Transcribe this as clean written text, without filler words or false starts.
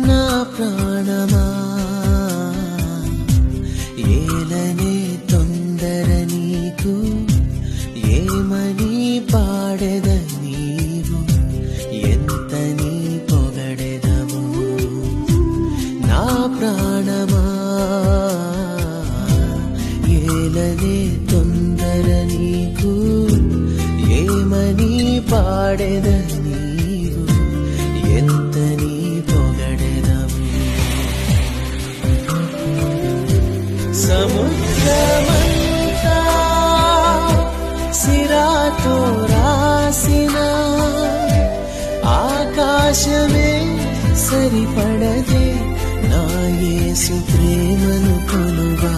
నా ప్రాణమా ఏలనే తొందర నీకు ఏమని పాడెద నీవు ఎంత నీ పొగడెదవు నా ప్రాణమా ఏలనే తొందర నీకు ఏమని పాడెద నీవు ఎంత నీ పొగడెదవు సముద్రమంతా సిరాతో రాసిన ఆకాశమే సరిపడదే నా యేసు ప్రేమను కొలువా